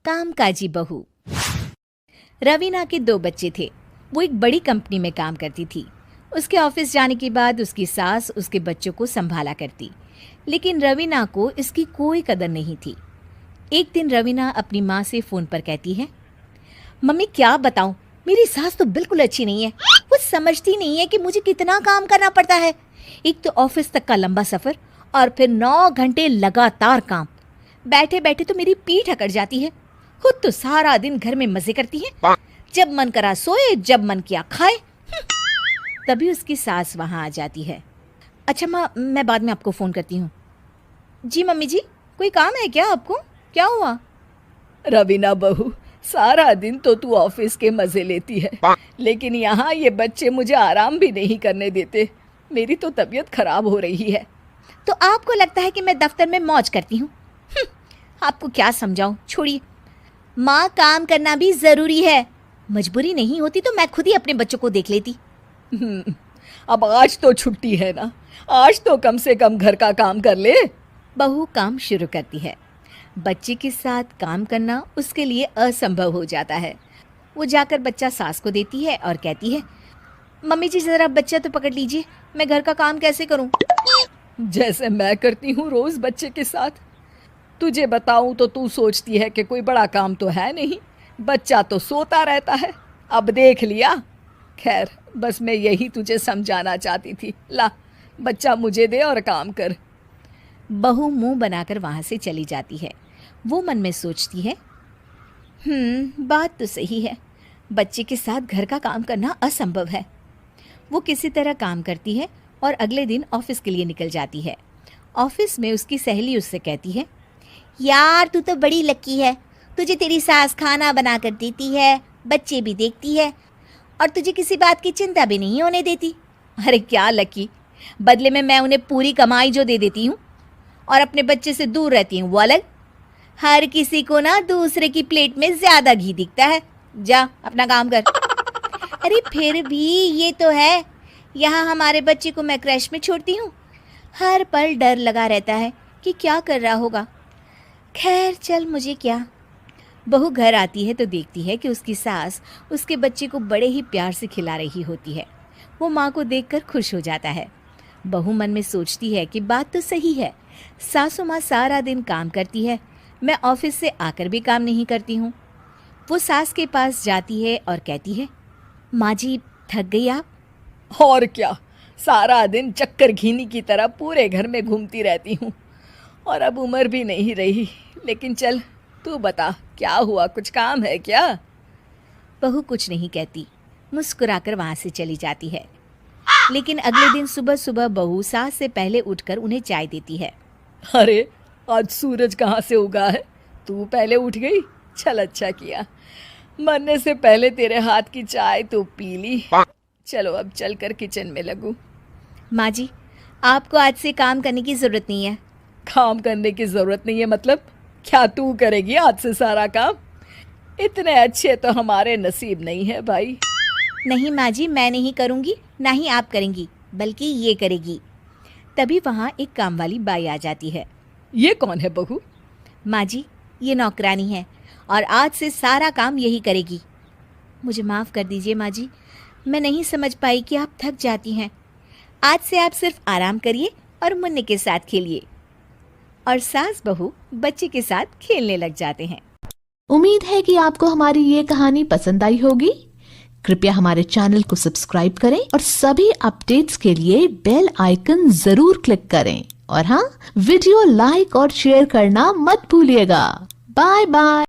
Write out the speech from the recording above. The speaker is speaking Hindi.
कामकाजी बहू। रवीना के 2 बच्चे थे। वो एक बड़ी कंपनी में काम करती थी। उसके ऑफिस जाने के बाद उसकी सास उसके बच्चों को संभाला करती, लेकिन रवीना को इसकी कोई कदर नहीं थी। एक दिन रवीना अपनी माँ से फ़ोन पर कहती है, मम्मी क्या बताऊं, मेरी सास तो बिल्कुल अच्छी नहीं है। वो समझती नहीं है कि मुझे कितना काम करना पड़ता है। एक तो ऑफिस तक का लंबा सफ़र और फिर 9 घंटे लगातार काम। बैठे बैठे तो मेरी पीठ अकड़ जाती है। खुद तो सारा दिन घर में मजे करती है, जब मन करा सोए, जब मन किया खाए। तभी उसकी सास वहाँ आ जाती है। अच्छा माँ, मैं बाद में आपको फ़ोन करती हूँ। जी मम्मी जी, कोई काम है क्या आपको? क्या हुआ? रवीना बहू, सारा दिन तो तू ऑफिस के मजे लेती है, लेकिन यहाँ ये बच्चे मुझे आराम भी नहीं करने देते। मेरी तो तबीयत खराब हो रही है। तो आपको लगता है कि मैं दफ्तर में मौज करती हूँ? आपको क्या समझाऊं, छोड़िए। माँ, काम करना भी ज़रूरी है। मजबूरी नहीं होती तो मैं खुद ही अपने बच्चों को देख लेती। अब आज तो छुट्टी है ना, आज तो कम से कम घर का काम कर ले। बहू काम शुरू करती है। बच्चे के साथ काम करना उसके लिए असंभव हो जाता है। वो जाकर बच्चा सास को देती है और कहती है, मम्मी जी ज़रा बच्चा तो पकड़ लीजिए, मैं घर का काम कैसे करूं? जैसे मैं करती हूँ रोज़ बच्चे के साथ। तुझे बताऊं तो तू सोचती है कि कोई बड़ा काम तो है नहीं, बच्चा तो सोता रहता है। अब देख लिया। खैर, बस मैं यही तुझे समझाना चाहती थी। ला, बच्चा मुझे दे और काम कर। बहू मुंह बनाकर वहाँ से चली जाती है। वो मन में सोचती है, बात तो सही है, बच्चे के साथ घर का काम करना असंभव है। वो किसी तरह काम करती है और अगले दिन ऑफिस के लिए निकल जाती है। ऑफिस में उसकी सहेली उससे कहती है, यार तू तो बड़ी लकी है, तुझे तेरी सास खाना बना कर देती है, बच्चे भी देखती है और तुझे किसी बात की चिंता भी नहीं होने देती। अरे क्या लकी, बदले में मैं उन्हें पूरी कमाई जो दे देती हूँ और अपने बच्चे से दूर रहती हूँ, वो अलग। हर किसी को ना दूसरे की प्लेट में ज़्यादा घी दिखता है। जा अपना काम कर। अरे फिर भी ये तो है, यहाँ हमारे बच्चे को मैं क्रैश में छोड़ती हूँ, हर पल डर लगा रहता है कि क्या कर रहा होगा। खैर चल, मुझे क्या। बहू घर आती है तो देखती है कि उसकी सास उसके बच्चे को बड़े ही प्यार से खिला रही होती है। वो माँ को देखकर खुश हो जाता है। बहू मन में सोचती है कि बात तो सही है, सासू माँ सारा दिन काम करती है, मैं ऑफिस से आकर भी काम नहीं करती हूँ। वो सास के पास जाती है और कहती है, माँ जी थक गई आप? और क्या, सारा दिन चक्कर घीनी की तरह पूरे घर में घूमती रहती हूँ और अब उम्र भी नहीं रही। लेकिन चल तू बता, क्या हुआ, कुछ काम है क्या? बहू कुछ नहीं कहती, मुस्कुराकर वहाँ से चली जाती है। लेकिन अगले दिन सुबह सुबह बहू सास से पहले उठकर उन्हें चाय देती है। अरे आज सूरज कहाँ से उगा है, तू पहले उठ गई? चल अच्छा किया, मरने से पहले तेरे हाथ की चाय तो पी ली। चलो अब चलकर किचन में लगूं। माँ जी, आपको आज से काम करने की ज़रूरत नहीं है। काम करने की ज़रूरत नहीं है मतलब? क्या तू करेगी आज से सारा काम? इतने अच्छे तो हमारे नसीब नहीं है भाई। नहीं माँ जी, मैं नहीं करूँगी, ना ही आप करेंगी, बल्कि ये करेगी। तभी वहाँ एक काम वाली बाई आ जाती है। ये कौन है बहू? माँ जी, ये नौकरानी है और आज से सारा काम यही करेगी। मुझे माफ़ कर दीजिए माँ जी, मैं नहीं समझ पाई कि आप थक जाती हैं। आज से आप सिर्फ आराम करिए और मुन्ने के साथ खेलिए। और सास बहू बच्चे के साथ खेलने लग जाते हैं। उम्मीद है कि आपको हमारी ये कहानी पसंद आई होगी। कृपया हमारे चैनल को सब्सक्राइब करें और सभी अपडेट्स के लिए बेल आइकन जरूर क्लिक करें। और हाँ, वीडियो लाइक और शेयर करना मत भूलिएगा। Bye bye.